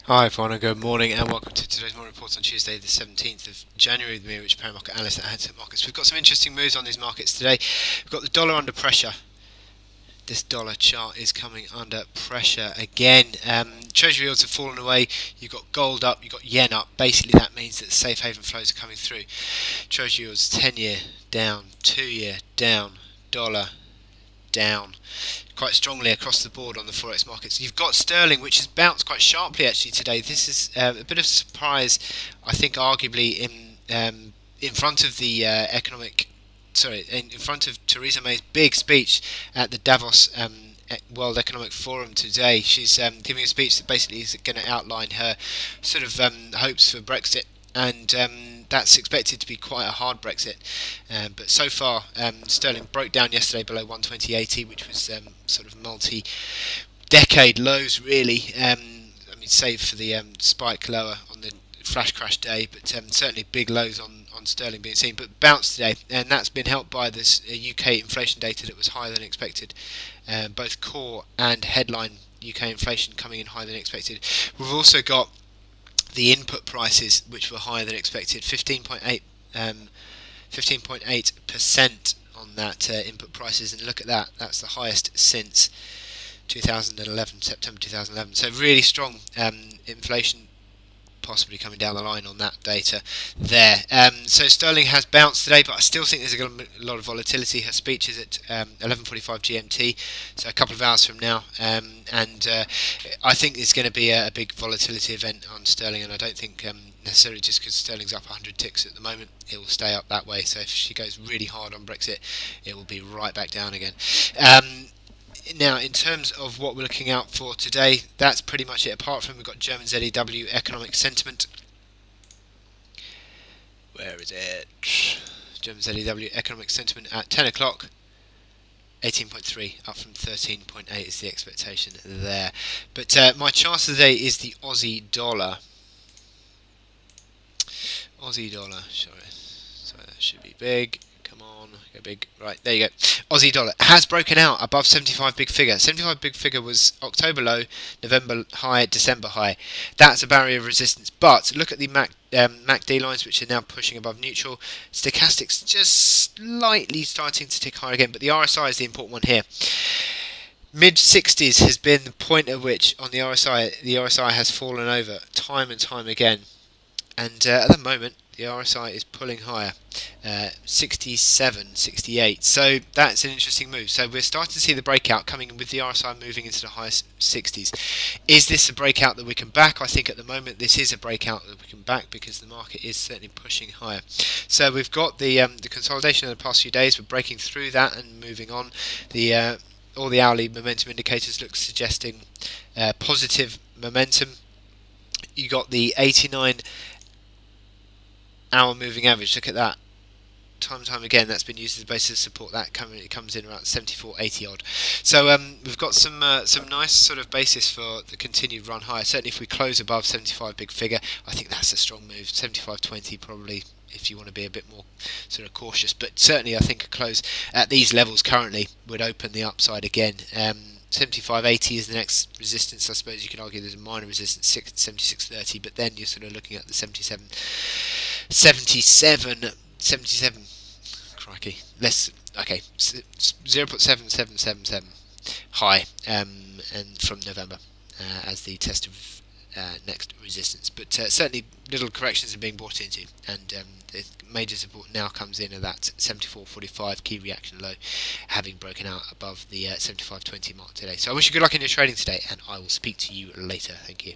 Hi everyone and good morning and welcome to today's morning report on Tuesday the 17th of January with me, Rich Perry, market analyst at Handset Markets. We've got some interesting moves on these markets today. We've got the dollar under pressure. This dollar chart is coming under pressure again. Treasury yields have fallen away. You've got gold up, you've got yen up. Basically that means that safe haven flows are coming through. Treasury yields 10-year down, 2-year down, dollar down quite strongly across the board on the forex markets. You've got sterling, which has bounced quite sharply actually today. This is a bit of a surprise, I think, arguably in front of the in front of Theresa May's big speech at the Davos World Economic Forum today. She's giving a speech that basically is going to outline her sort of hopes for Brexit, and that's expected to be quite a hard Brexit. But so far, sterling broke down yesterday below 120.80, which was sort of multi-decade lows, really. Save for the spike lower on the flash crash day, but certainly big lows on sterling being seen. But bounced today, and that's been helped by this UK inflation data that was higher than expected. Both core and headline UK inflation coming in higher than expected. We've also got the input prices, which were higher than expected, 15.8% on that input prices, and look at that, that's the highest since 2011, September 2011. So really strong inflation possibly coming down the line on that data there. So sterling has bounced today, but I still think there's a lot of volatility. Her speech is at 11:45 GMT, so a couple of hours from now, and I think it's going to be a big volatility event on sterling, and I don't think necessarily just because sterling's up 100 ticks at the moment, it will stay up that way. So if she goes really hard on Brexit, it will be right back down again. Now, in terms of what we're looking out for today, that's pretty much it. Apart from we've got German ZEW economic sentiment. Where is it? German ZEW economic sentiment at 10 o'clock. 18.3 up from 13.8 is the expectation there. But my chart of the day is the Aussie dollar. Aussie dollar, sorry, that should be big. Come on, go big. Right, there you go. Aussie dollar has broken out above 75 big figure. 75 big figure was October low, November high, December high. That's a barrier of resistance. But look at the MACD lines, which are now pushing above neutral. Stochastics just slightly starting to tick higher again, but the RSI is the important one here. Mid 60s has been the point at which on the RSI has fallen over time and time again. And at the moment, the RSI is pulling higher, 67, 68. So that's an interesting move. So we're starting to see the breakout coming in with the RSI moving into the higher 60s. Is this a breakout that we can back? I think at the moment this is a breakout that we can back because the market is certainly pushing higher. So we've got the consolidation of the past few days. We're breaking through that and moving on. All the hourly momentum indicators look suggesting positive momentum. You got the 89 hour moving average. Look at that. Time and time again, that's been used as the basis of support. That comes in around 74.80 odd. So we've got some nice sort of basis for the continued run higher. Certainly, if we close above 75 big figure, I think that's a strong move. 75.20 probably, if you want to be a bit more sort of cautious. But certainly, I think a close at these levels currently would open the upside again. 75.80 is the next resistance. I suppose you could argue there's a minor resistance, 76.30, but then you're sort of looking at the 77, crikey, less, okay, 0.7777 high, and from November as the test of next resistance. But certainly little corrections are being brought into, and the major support now comes in at that 74.45 key reaction low, having broken out above the 75.20 mark today. So I wish you good luck in your trading today, and I will speak to you later. Thank you.